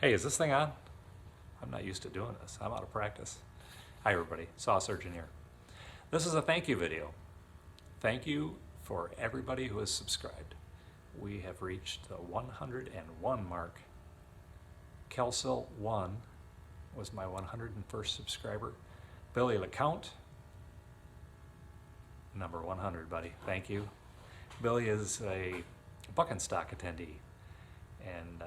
Hey, is this thing on? I'm not used to doing this. I'm out of practice. Hi everybody, Saw Surgeon here. This is a thank you video. Thank you for everybody who has subscribed. We have reached the 101 mark. Kelsil1 was my 101st subscriber. Billy LeCount, number 100, buddy. Thank you. Billy is a Buckenstock attendee and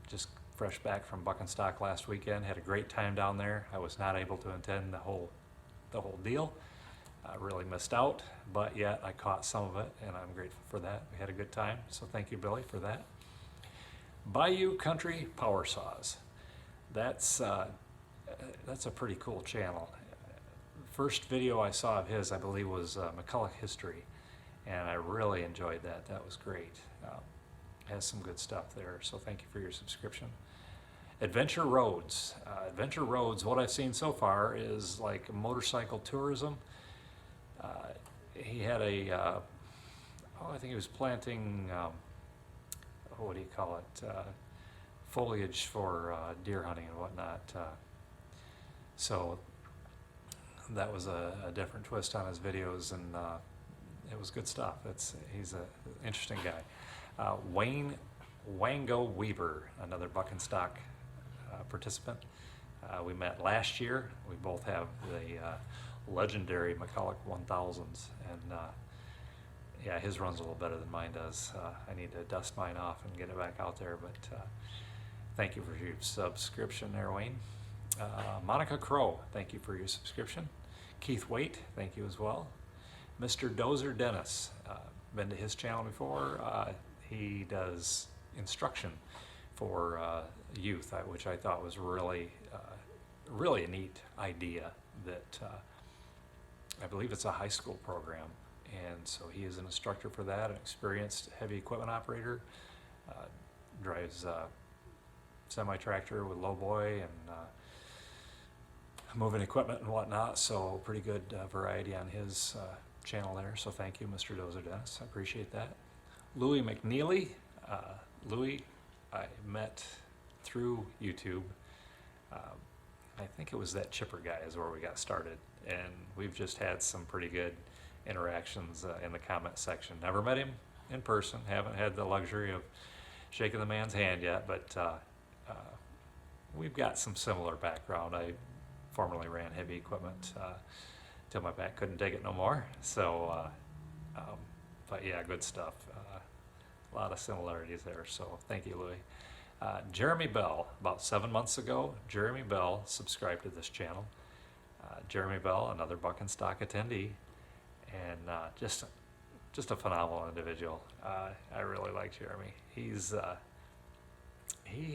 just fresh back from Buckenstock last weekend. Had a great time down there. I was not able to attend the whole deal. I really missed out, but yet I caught some of it, and I'm grateful for that. We had a good time, so thank you, Billy, for that. Bayou Country Power Saws. That's a pretty cool channel. First video I saw of his, I believe, was McCulloch History, and I really enjoyed that. That was great. Has some good stuff there, so thank you for your subscription. Adventure Roads. Adventure Roads, what I've seen so far is like motorcycle tourism. He had I think he was planting, what do you call it, foliage for deer hunting and whatnot. So that was a different twist on his videos, and it was good stuff. He's an interesting guy. Wayne Wango Weaver, another Buckenstock participant. We met last year. We both have the legendary McCulloch 1000s, and yeah, his runs a little better than mine does. I need to dust mine off and get it back out there, but thank you for your subscription there, Wayne. Monica Crow, thank you for your subscription. Keith Waite, thank you as well. Mr. Dozer Dennis, been to his channel before. He does instruction for youth, which I thought was really a neat idea. That I believe it's a high school program, and so he is an instructor for that, an experienced heavy equipment operator, drives semi-tractor with lowboy and moving equipment and whatnot, so pretty good variety on his channel there, so thank you, Mr. Dozer Dennis, I appreciate that. Louis McNeely. Louis, I met through YouTube. I think it was that Chipper guy is where we got started, and we've just had some pretty good interactions in the comment section. Never met him in person, haven't had the luxury of shaking the man's hand yet, but we've got some similar background. I formerly ran heavy equipment till my back couldn't take it no more, so but yeah, good stuff. A lot of similarities there, so thank you, Louis. Jeremy Bell, about 7 months ago, Jeremy Bell subscribed to this channel. Jeremy Bell, another Buckenstock attendee, and just a phenomenal individual. I really like Jeremy. He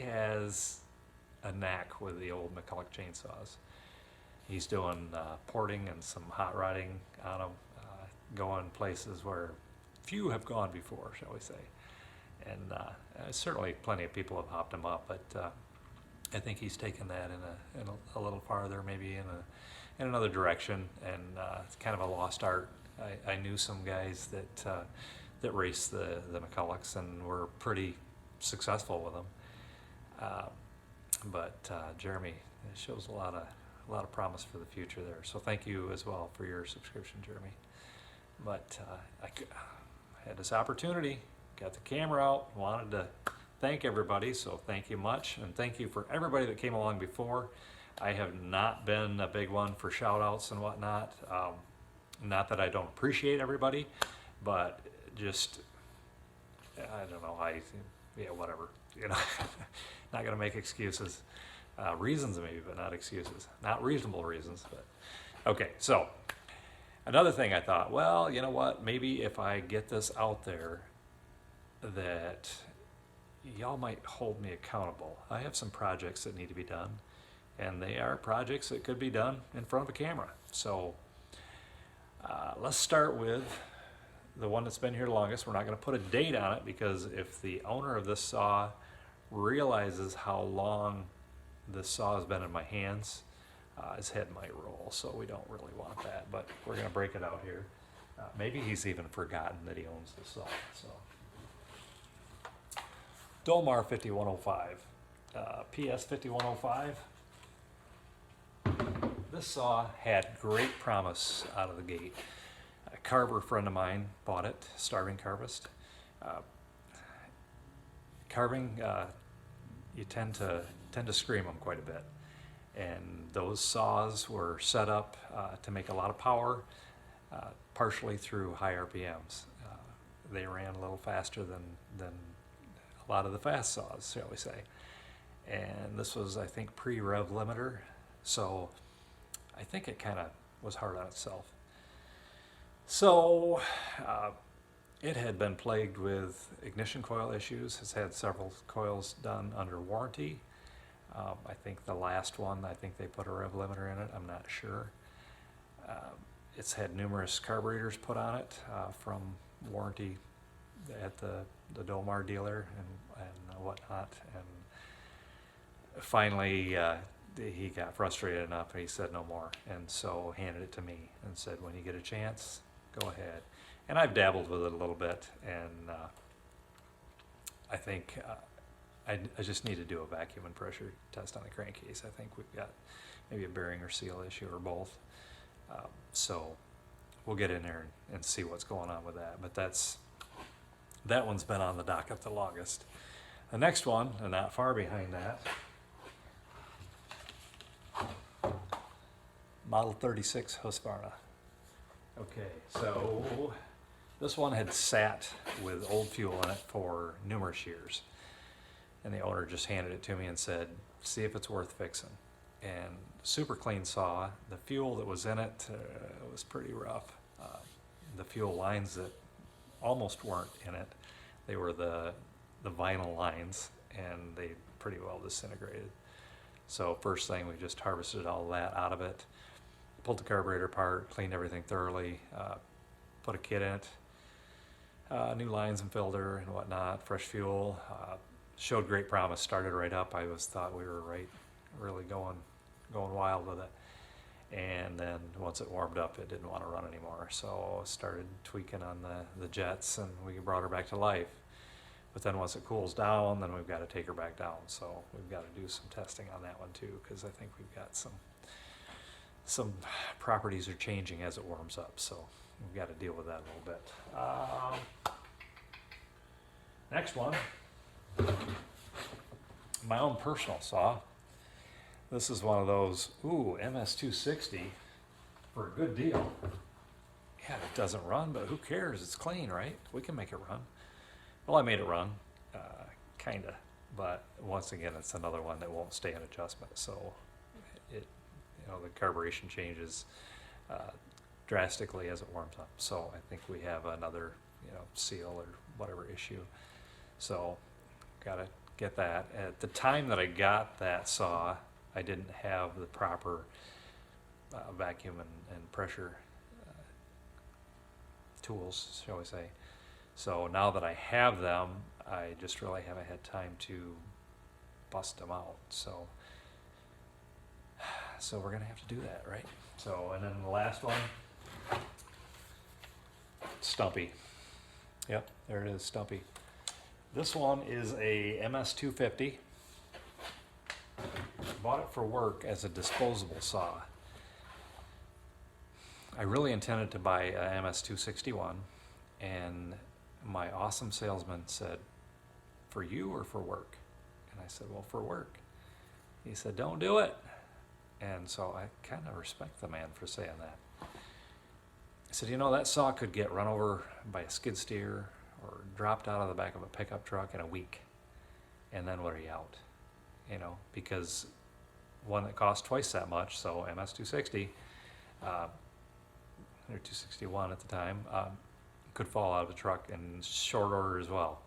has a knack with the old McCulloch chainsaws. He's doing porting and some hot rodding on them, going places where few have gone before, shall we say. And certainly plenty of people have hopped him up, but I think he's taken that in a little farther, maybe in another direction, and it's kind of a lost art. I knew some guys that raced the McCullochs and were pretty successful with them, but Jeremy shows a lot of promise for the future there. So thank you as well for your subscription, Jeremy. But I had this opportunity, got the camera out, wanted to thank everybody, so thank you much, and thank you for everybody that came along before. I have not been a big one for shout outs and whatnot. Not that I don't appreciate everybody, but just, I don't know, yeah, whatever, you know, not gonna make excuses. Reasons maybe, but not excuses. Not reasonable reasons, but okay, so another thing I thought, well, you know what, maybe if I get this out there that y'all might hold me accountable. I have some projects that need to be done, and they are projects that could be done in front of a camera. So let's start with the one that's been here longest. We're not going to put a date on it, because if the owner of this saw realizes how long this saw has been in my hands, his head might roll, so we don't really want that, but we're going to break it out here. Maybe he's even forgotten that he owns the saw. So Dolmar 5105. PS 5105. This saw had great promise out of the gate. A carver friend of mine bought it, starving carvist. Carving, you tend to scream them quite a bit, and those saws were set up to make a lot of power, partially through high RPMs. They ran a little faster than a lot of the fast saws, shall we say. And this was, I think, pre-rev limiter, so I think it kind of was hard on itself. So it had been plagued with ignition coil issues. It's had several coils done under warranty. I think the last one, I think they put a rev limiter in it, I'm not sure. It's had numerous carburetors put on it from warranty at the Dolmar dealer and whatnot. And finally, he got frustrated enough and he said no more, and so handed it to me and said, when you get a chance, go ahead. And I've dabbled with it a little bit, and I think I just need to do a vacuum and pressure test on the crankcase. I think we've got maybe a bearing or seal issue or both. So we'll get in there and see what's going on with that. But that one's been on the docket the longest. The next one, and not far behind that, Model 36 Husqvarna. Okay, so this one had sat with old fuel in it for numerous years, and the owner just handed it to me and said, see if it's worth fixing. And super clean saw. The fuel that was in it was pretty rough. The fuel lines that almost weren't in it, they were the vinyl lines, and they pretty well disintegrated. So first thing, we just harvested all that out of it, pulled the carburetor apart, cleaned everything thoroughly, put a kit in it, new lines and filter and whatnot, fresh fuel. Showed great promise, started right up. I thought we were really going wild with it. And then once it warmed up, it didn't want to run anymore. So I started tweaking on the jets, and we brought her back to life. But then once it cools down, then we've got to take her back down. So we've got to do some testing on that one too, because I think we've got some properties are changing as it warms up. So we've got to deal with that a little bit. Next one, my own personal saw. This is one of those, MS260 for a good deal. Yeah, it doesn't run, but who cares? It's clean, right? We can make it run. Well, I made it run, kinda, but once again, it's another one that won't stay in adjustment. So the carburation changes drastically as it warms up. So I think we have another, seal or whatever issue. So gotta get that. At the time that I got that saw, I didn't have the proper vacuum and pressure tools, shall we say. So now that I have them, I just really haven't had time to bust them out. So we're gonna have to do that, right? So, and then the last one, Stumpy. Yep, there it is, Stumpy. This one is a MS250. Bought it for work as a disposable saw. I really intended to buy a MS261, and my awesome salesman said, for you or for work? And I said, well, for work. He said, don't do it. And so I kind of respect the man for saying that. I said, that saw could get run over by a skid steer or dropped out of the back of a pickup truck in a week. And then what are you out? Because one that cost twice that much, so MS260, or 261 at the time, could fall out of the truck in short order as well.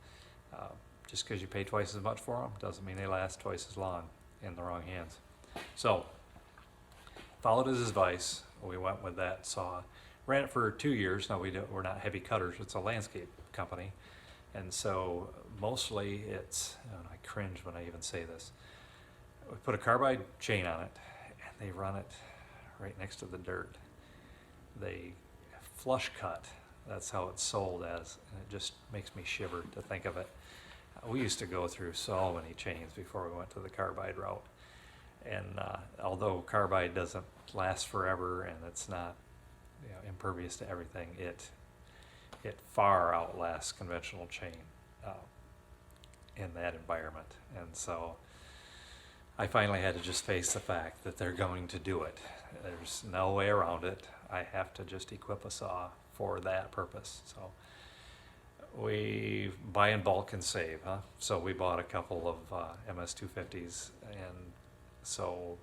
Just because you pay twice as much for them doesn't mean they last twice as long in the wrong hands. So, followed his advice. We went with that saw. Ran it for 2 years. Now we're not heavy cutters. It's a landscape company, and so mostly it's. I cringe when I even say this. We put a carbide chain on it, and they run it right next to the dirt. They flush cut. That's how it's sold as, and it just makes me shiver to think of it. We used to go through so many chains before we went to the carbide route. And although carbide doesn't last forever and it's not, impervious to everything, it far outlasts conventional chain in that environment. And so I finally had to just face the fact that they're going to do it. There's no way around it. I have to just equip a saw for that purpose. So we buy in bulk and save, huh? So we bought a couple of MS250s, and so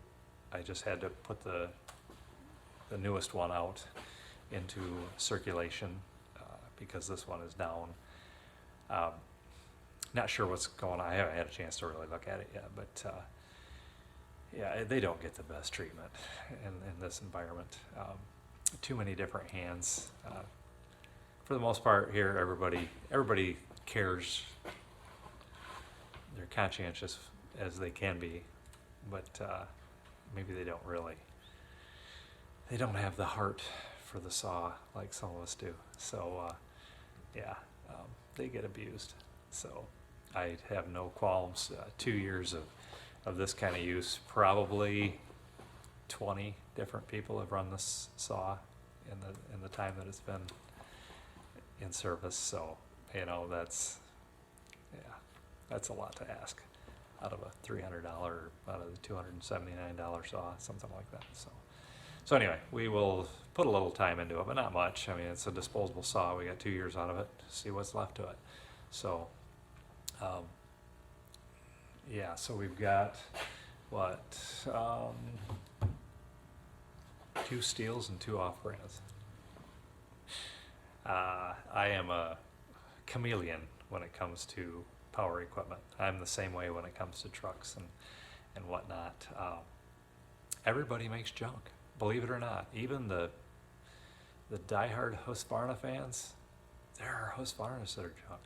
I just had to put the newest one out into circulation because this one is down. Not sure what's going on. I haven't had a chance to really look at it yet, but yeah, they don't get the best treatment in this environment. Too many different hands. For the most part here, everybody cares. They're conscientious as they can be, but maybe they don't really. They don't have the heart for the saw like some of us do. So yeah, they get abused. So I have no qualms. 2 years of this kind of use, probably 20 different people have run this saw in the time that it's been in service. So that's a lot to ask out of a $300, out of the $279 saw, something like that. So anyway, we will put a little time into it, but not much. I mean, it's a disposable saw. We got 2 years out of it. See what's left to it. So yeah, so we've got what 2 steels and 2 off-brands. I am a chameleon when it comes to power equipment. I'm the same way when it comes to trucks and whatnot. Everybody makes junk, believe it or not. Even the diehard Husqvarna fans, there are Husqvarnas that are junk.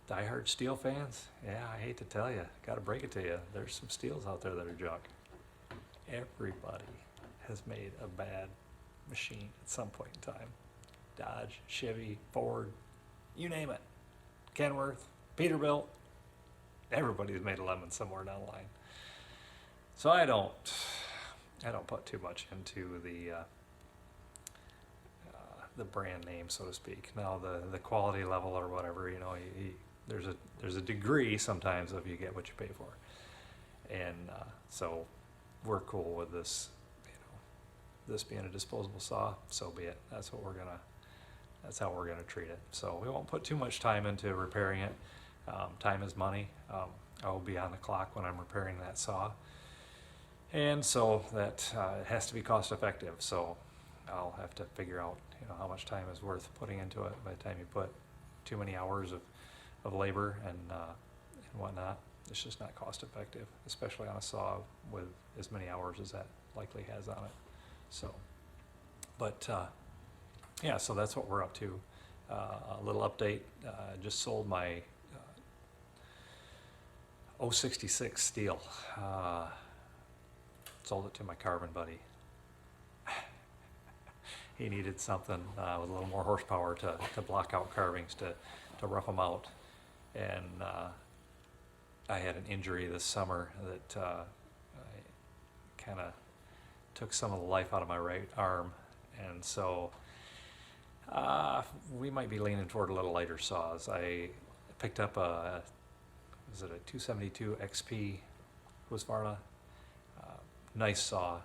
Diehard steel fans, yeah, I hate to tell you, got to break it to you, there's some steels out there that are junk. Everybody has made a bad machine at some point in time. Dodge, Chevy, Ford, you name it. Kenworth, Peterbilt, everybody's made a lemon somewhere down the line. So I don't put too much into the brand name, so to speak. Now the quality level or whatever, there's a degree sometimes of you get what you pay for, and so we're cool with this. This being a disposable saw, so be it. That's how we're gonna treat it. So we won't put too much time into repairing it. Time is money. I will be on the clock when I'm repairing that saw, and so that it has to be cost effective. So I'll have to figure out how much time is worth putting into it. By the time you put too many hours of labor and whatnot, it's just not cost effective, especially on a saw with as many hours as that likely has on it. So, but yeah, so that's what we're up to. A little update, just sold my 066 steel. Sold it to my carbon buddy. He needed something with a little more horsepower to block out carvings, to rough them out. And I had an injury this summer that kind of took some of the life out of my right arm, and so we might be leaning toward a little lighter saws. I picked up a 272 XP Husqvarna, nice saw.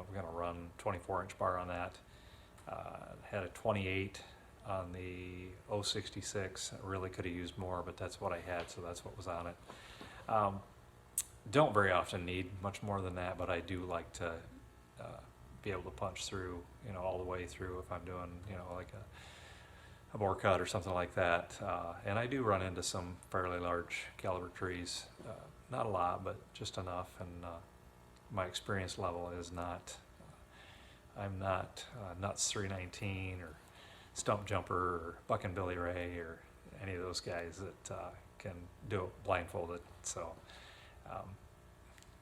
We're gonna run 24-inch bar on that. Had a 28 on the 066. I really could have used more, but that's what I had, so that's what was on it. Don't very often need much more than that, but I do like to be able to punch through, all the way through if I'm doing, like a bore cut or something like that. And I do run into some fairly large caliber trees. Not a lot, but just enough. And my experience level is not, I'm not Nuts 319 or Stump Jumper or Buck and Billy Ray or any of those guys that can do it blindfolded. So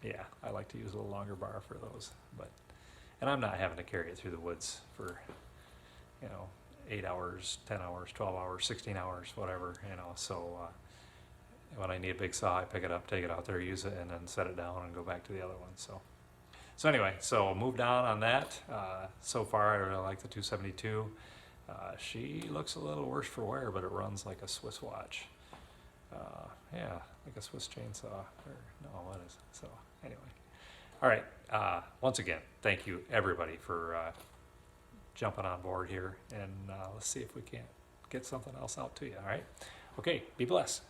yeah, I like to use a little longer bar for those, and I'm not having to carry it through the woods for 8 hours, 10 hours, 12 hours, 16 hours, whatever, so when I need a big saw, I pick it up, take it out there, use it, and then set it down and go back to the other one. So anyway, so moved on that. So far, I really like the 272. She looks a little worse for wear, but it runs like a Swiss watch. Yeah, like a Swiss chainsaw. Or no, what is it? So anyway, all right. Once again, thank you everybody for jumping on board here, and let's see if we can't get something else out to you. All right. Okay. Be blessed.